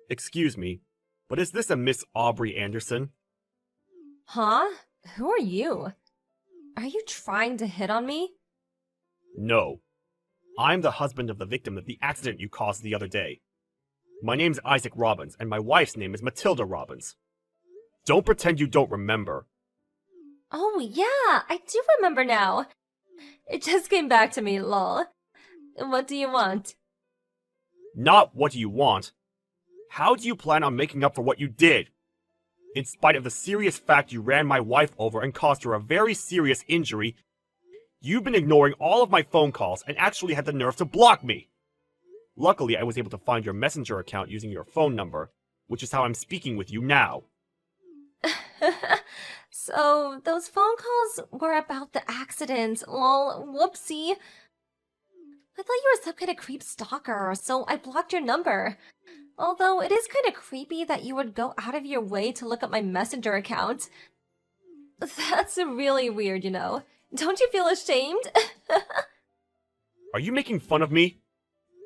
Excuse me, but is this a Miss Aubrey Anderson? Huh? Who are you? Are you trying to hit on me? No. I'm the husband of the victim of the accident you caused the other day. My name's Isaac Robbins, and my wife's name is Matilda Robbins. Don't pretend you don't remember. Oh yeah, I do remember now. It just came back to me, lol. What do you want? Not what do you want. How do you plan on making up for what you did? In spite of the serious fact you ran my wife over and caused her a very serious injury, you've been ignoring all of my phone calls and actually had the nerve to block me. Luckily, I was able to find your Messenger account using your phone number, which is how I'm speaking with you now. So, those phone calls were about the accident, lol, whoopsie. I thought you were some kind of creep stalker, so I blocked your number. Although it is kind of creepy that you would go out of your way to look up my Messenger account. That's really weird, you know. Don't you feel ashamed? Are you making fun of me?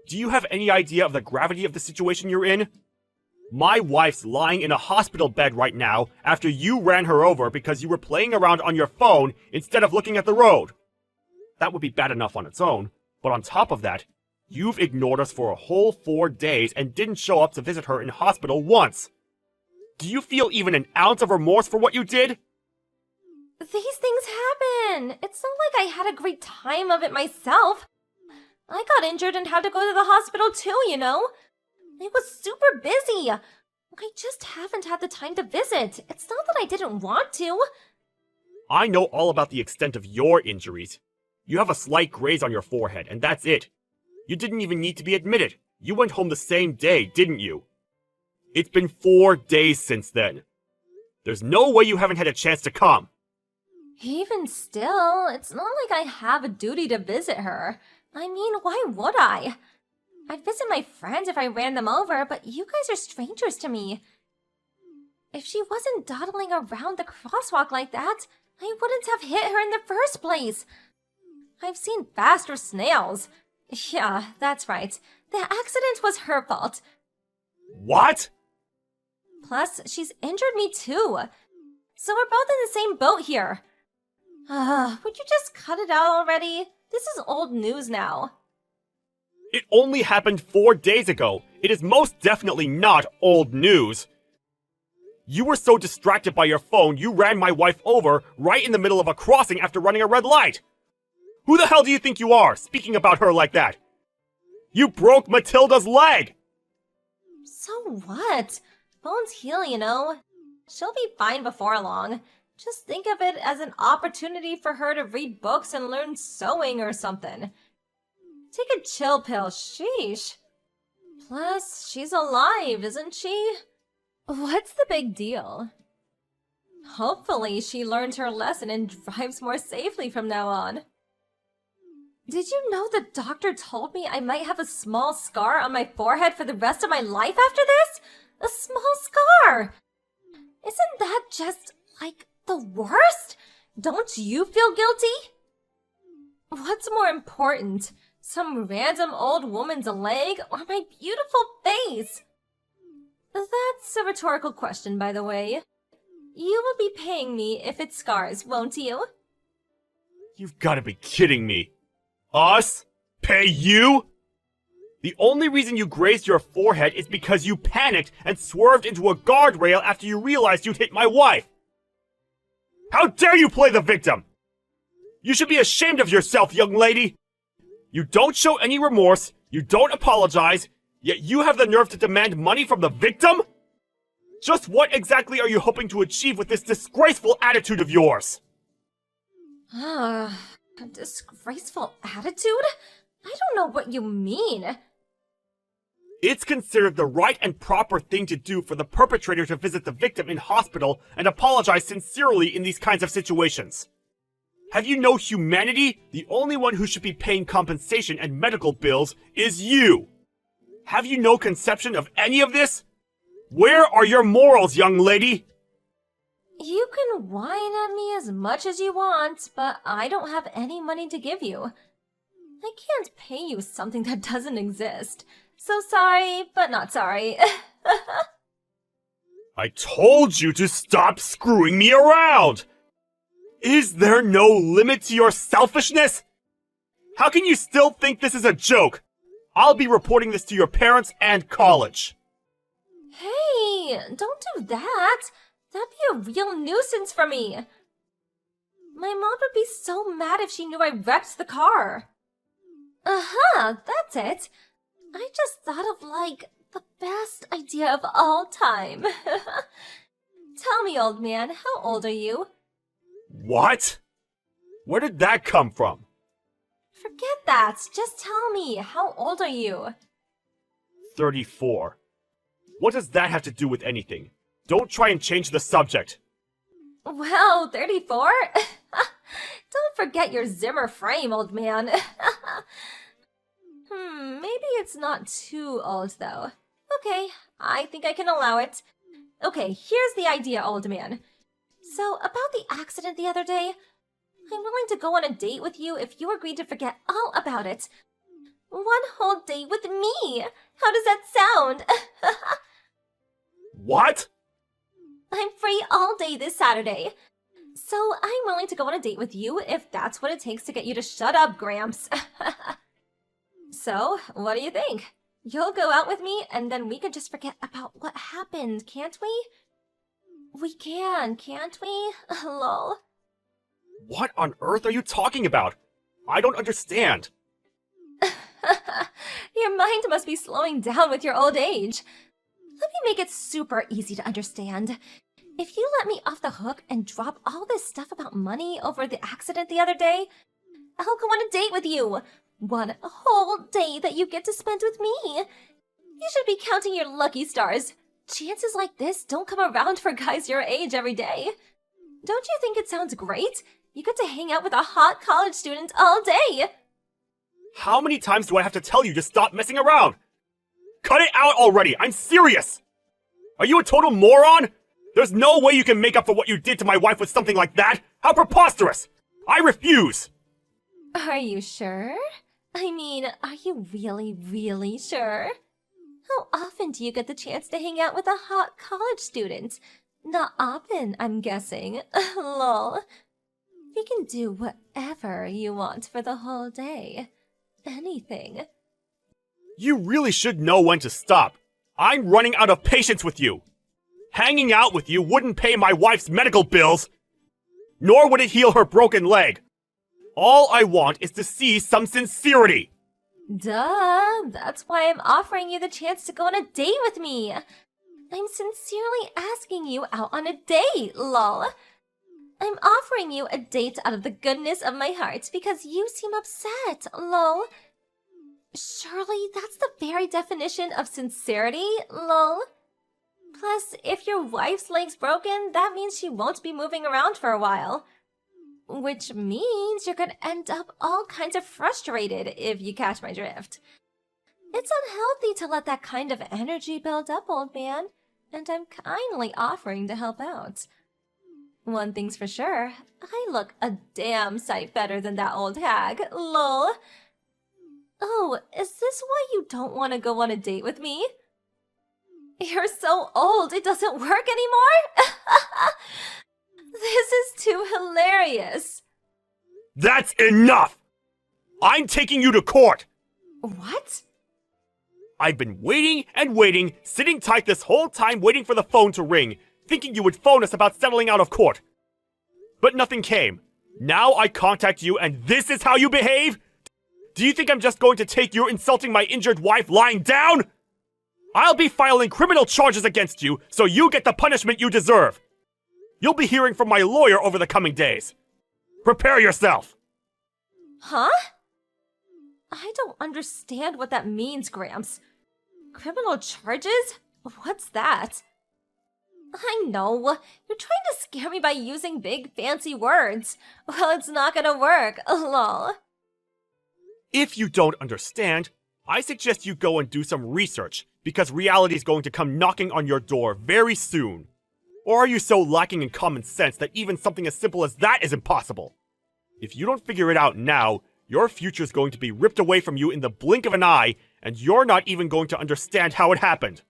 Do you have any idea of the gravity of the situation you're in? My wife's lying in a hospital bed right now after you ran her over because you were playing around on your phone instead of looking at the road. That would be bad enough on its own, but on top of that, you've ignored us for a whole 4 days and didn't show up to visit her in hospital once. Do you feel even an ounce of remorse for what you did? These things happen. It's not like I had a great time of it myself. I got injured and had to go to the hospital too, you know? I was super busy. I just haven't had the time to visit. It's not that I didn't want to. I know all about the extent of your injuries. You have a slight graze on your forehead, and that's it. You didn't even need to be admitted. You went home the same day, didn't you? It's been 4 days since then. There's no way you haven't had a chance to come. Even still, it's not like I have a duty to visit her. I mean, why would I? I'd visit my friends if I ran them over, but you guys are strangers to me. If she wasn't dawdling around the crosswalk like that, I wouldn't have hit her in the first place. I've seen faster snails. Yeah, that's right. The accident was her fault. What? Plus, she's injured me too. So we're both in the same boat here. Would you just cut it out already? This is old news now. It only happened 4 days ago. It is most definitely not old news. You were so distracted by your phone, you ran my wife over right in the middle of a crossing after running a red light. Who the hell do you think you are, speaking about her like that? You broke Matilda's leg! So what? Bones heal, you know. She'll be fine before long. Just think of it as an opportunity for her to read books and learn sewing or something. Take a chill pill, sheesh. Plus, she's alive, isn't she? What's the big deal? Hopefully she learned her lesson and drives more safely from now on. Did you know the doctor told me I might have a small scar on my forehead for the rest of my life after this? A small scar! Isn't that just, like, the worst? Don't you feel guilty? What's more important? Some random old woman's leg or my beautiful face? That's a rhetorical question, by the way. You will be paying me if it scars, won't you? You've gotta be kidding me. Us? Pay you? The only reason you grazed your forehead is because you panicked and swerved into a guardrail after you realized you'd hit my wife. How dare you play the victim? You should be ashamed of yourself, young lady. You don't show any remorse, you don't apologize, yet you have the nerve to demand money from the victim? Just what exactly are you hoping to achieve with this disgraceful attitude of yours? A disgraceful attitude? I don't know what you mean. It's considered the right and proper thing to do for the perpetrator to visit the victim in hospital and apologize sincerely in these kinds of situations. Have you no humanity? The only one who should be paying compensation and medical bills is you. Have you no conception of any of this? Where are your morals, young lady? You can whine at me as much as you want, but I don't have any money to give you. I can't pay you something that doesn't exist. So sorry, but not sorry. I told you to stop screwing me around! Is there no limit to your selfishness? How can you still think this is a joke? I'll be reporting this to your parents and college. Hey, don't do that. That'd be a real nuisance for me. My mom would be so mad if she knew I wrecked the car. Uh-huh, that's it. I just thought of, the best idea of all time. Tell me, old man, how old are you? What? Where did that come from? Forget that. Just tell me, how old are you? 34. What does that have to do with anything? Don't try and change the subject. Wow, 34? Don't forget your Zimmer frame, old man. Maybe it's not too old, though. Okay, I think I can allow it. Okay, here's the idea, old man. So, about the accident the other day, I'm willing to go on a date with you if you agree to forget all about it. One whole date with me! How does that sound? What? I'm free all day this Saturday. So I'm willing to go on a date with you if that's what it takes to get you to shut up, Gramps. So, what do you think? You'll go out with me and then we can just forget about what happened, can't we? We can, can't we? Lol. What on earth are you talking about? I don't understand. Your mind must be slowing down with your old age. Let me make it super easy to understand. If you let me off the hook and drop all this stuff about money over the accident the other day, I'll go on a date with you. One whole day that you get to spend with me. You should be counting your lucky stars. Chances like this don't come around for guys your age every day. Don't you think it sounds great? You get to hang out with a hot college student all day. How many times do I have to tell you to stop messing around? Cut it out already! I'm serious! Are you a total moron? There's no way you can make up for what you did to my wife with something like that! How preposterous! I refuse! Are you sure? I mean, are you really, really sure? How often do you get the chance to hang out with a hot college student? Not often, I'm guessing. Lol. You can do whatever you want for the whole day. Anything. You really should know when to stop. I'm running out of patience with you. Hanging out with you wouldn't pay my wife's medical bills, nor would it heal her broken leg. All I want is to see some sincerity. Duh, that's why I'm offering you the chance to go on a date with me. I'm sincerely asking you out on a date, lol. I'm offering you a date out of the goodness of my heart because you seem upset, lol. Surely that's the very definition of sincerity, lol. Plus, if your wife's leg's broken, that means she won't be moving around for a while. Which means you're gonna end up all kinds of frustrated, if you catch my drift. It's unhealthy to let that kind of energy build up, old man, and I'm kindly offering to help out. One thing's for sure, I look a damn sight better than that old hag, lol. Oh, is this why you don't want to go on a date with me? You're so old, it doesn't work anymore? This is too hilarious. That's enough! I'm taking you to court! What? I've been waiting and waiting, sitting tight this whole time waiting for the phone to ring, thinking you would phone us about settling out of court. But nothing came. Now I contact you and this is how you behave? Do you think I'm just going to take your insulting my injured wife lying down? I'll be filing criminal charges against you so you get the punishment you deserve. You'll be hearing from my lawyer over the coming days. Prepare yourself! Huh? I don't understand what that means, Gramps. Criminal charges? What's that? I know. You're trying to scare me by using big fancy words. Well, it's not gonna work. Lol. If you don't understand, I suggest you go and do some research, because reality is going to come knocking on your door very soon. Or are you so lacking in common sense that even something as simple as that is impossible? If you don't figure it out now, your future is going to be ripped away from you in the blink of an eye, and you're not even going to understand how it happened.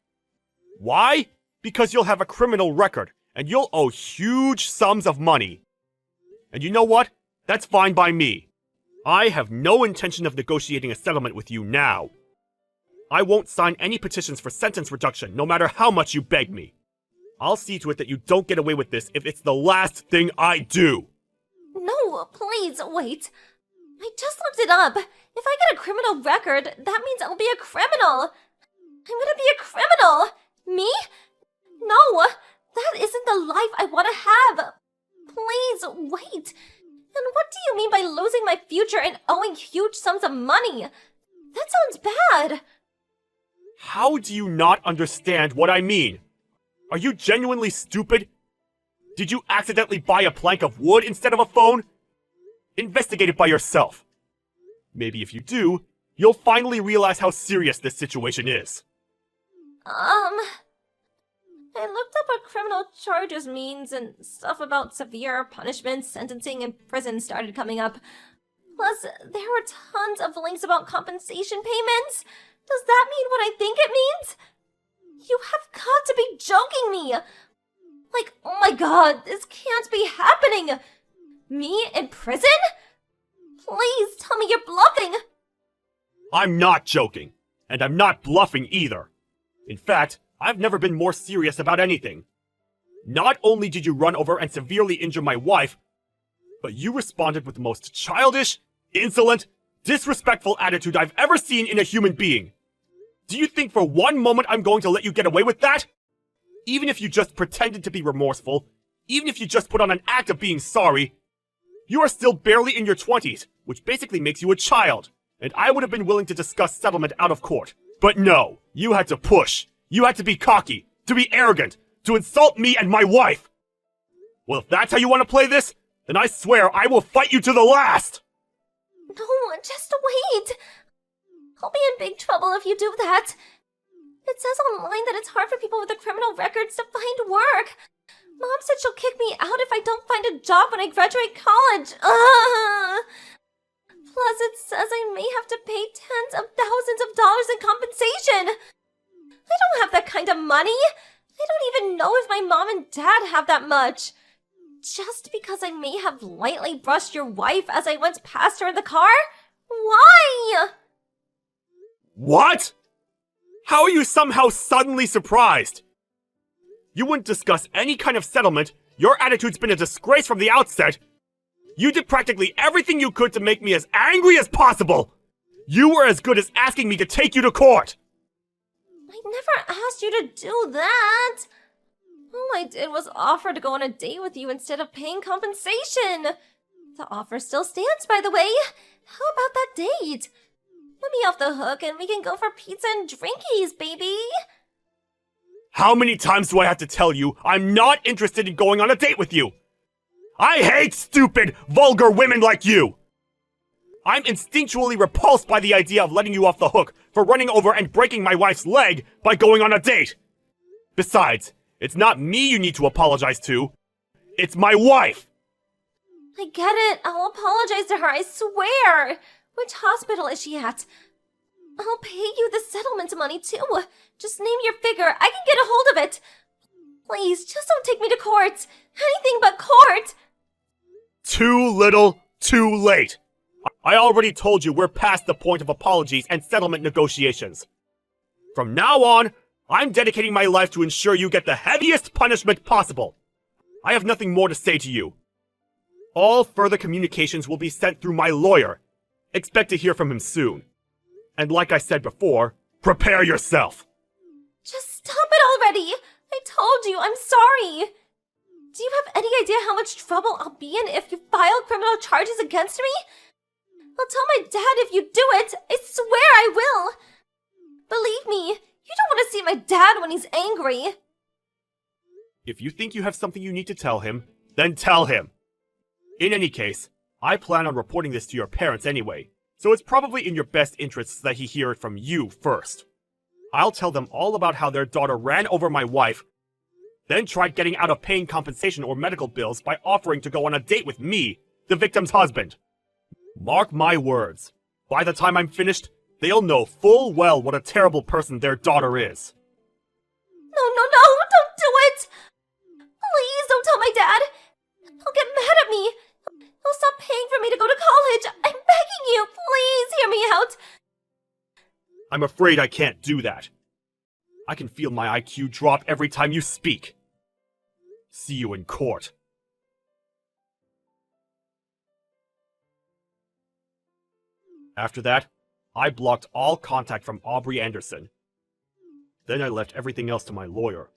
Why? Because you'll have a criminal record, and you'll owe huge sums of money. And you know what? That's fine by me. I have no intention of negotiating a settlement with you now. I won't sign any petitions for sentence reduction, no matter how much you beg me. I'll see to it that you don't get away with this if it's the last thing I do. No, please, wait. I just looked it up. If I get a criminal record, that means I'll be a criminal. I'm gonna be a criminal. Me? No, that isn't the life I want to have. Please, wait. And what do you mean by losing my future and owing huge sums of money? That sounds bad. How do you not understand what I mean? Are you genuinely stupid? Did you accidentally buy a plank of wood instead of a phone? Investigate it by yourself. Maybe if you do, you'll finally realize how serious this situation is. I looked up what criminal charges means and stuff about severe punishments, sentencing, and prison started coming up. Plus, there were tons of links about compensation payments. Does that mean what I think it means? You have got to be joking me! Like, oh my god, this can't be happening! Me in prison? Please tell me you're bluffing! I'm not joking, and I'm not bluffing either. In fact, I've never been more serious about anything. Not only did you run over and severely injure my wife, but you responded with the most childish, insolent, disrespectful attitude I've ever seen in a human being. Do you think for one moment I'm going to let you get away with that? Even if you just pretended to be remorseful, even if you just put on an act of being sorry, you are still barely in your 20s, which basically makes you a child, and I would have been willing to discuss settlement out of court. But no, you had to push. You had to be cocky, to be arrogant, to insult me and my wife. Well, if that's how you want to play this, then I swear I will fight you to the last! No, just wait! I'll be in big trouble if you do that. It says online that it's hard for people with a criminal records to find work. Mom said she'll kick me out if I don't find a job when I graduate college. Ugh. Plus, it says I may have to pay tens of thousands of dollars in compensation. I don't have that kind of money. I don't even know if my mom and dad have that much. Just because I may have lightly brushed your wife as I went past her in the car? Why? What? How are you somehow suddenly surprised? You wouldn't discuss any kind of settlement. Your attitude's been a disgrace from the outset. You did practically everything you could to make me as angry as possible. You were as good as asking me to take you to court. I never asked you to do that. All I did was offer to go on a date with you instead of paying compensation. The offer still stands, by the way. How about that date? Let me off the hook and we can go for pizza and drinkies, baby. How many times do I have to tell you I'm not interested in going on a date with you? I hate stupid, vulgar women like you! I'm instinctually repulsed by the idea of letting you off the hook for running over and breaking my wife's leg by going on a date. Besides, it's not me you need to apologize to. It's my wife! I get it. I'll apologize to her, I swear. Which hospital is she at? I'll pay you the settlement money, too. Just name your figure. I can get a hold of it. Please, just don't take me to court. Anything but court. Too little, too late. I already told you we're past the point of apologies and settlement negotiations. From now on, I'm dedicating my life to ensure you get the heaviest punishment possible. I have nothing more to say to you. All further communications will be sent through my lawyer. Expect to hear from him soon. And like I said before, prepare yourself. Just stop it already. I told you, I'm sorry. Do you have any idea how much trouble I'll be in if you file criminal charges against me? I'll tell my dad if you do it. I swear I will. Believe me, you don't want to see my dad when he's angry. If you think you have something you need to tell him, then tell him. In any case, I plan on reporting this to your parents anyway, so it's probably in your best interests that he hear it from you first. I'll tell them all about how their daughter ran over my wife, then tried getting out of paying compensation or medical bills by offering to go on a date with me, the victim's husband. Mark my words, by the time I'm finished, they'll know full well what a terrible person their daughter is. No, I'm afraid I can't do that. I can feel my IQ drop every time you speak. See you in court. After that, I blocked all contact from Aubrey Anderson. Then I left everything else to my lawyer.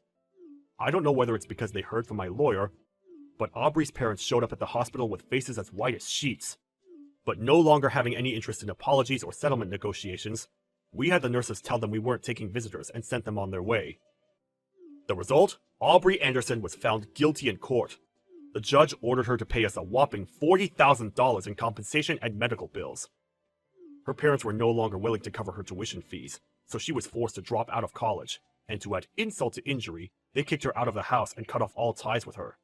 I don't know whether it's because they heard from my lawyer, but Aubrey's parents showed up at the hospital with faces as white as sheets. But no longer having any interest in apologies or settlement negotiations, we had the nurses tell them we weren't taking visitors and sent them on their way. The result? Aubrey Anderson was found guilty in court. The judge ordered her to pay us a whopping $40,000 in compensation and medical bills. Her parents were no longer willing to cover her tuition fees, so she was forced to drop out of college, and to add insult to injury, they kicked her out of the house and cut off all ties with her.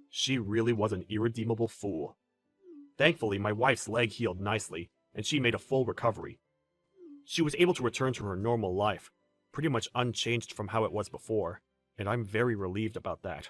She really was an irredeemable fool. Thankfully, my wife's leg healed nicely, and she made a full recovery. She was able to return to her normal life, pretty much unchanged from how it was before, and I'm very relieved about that.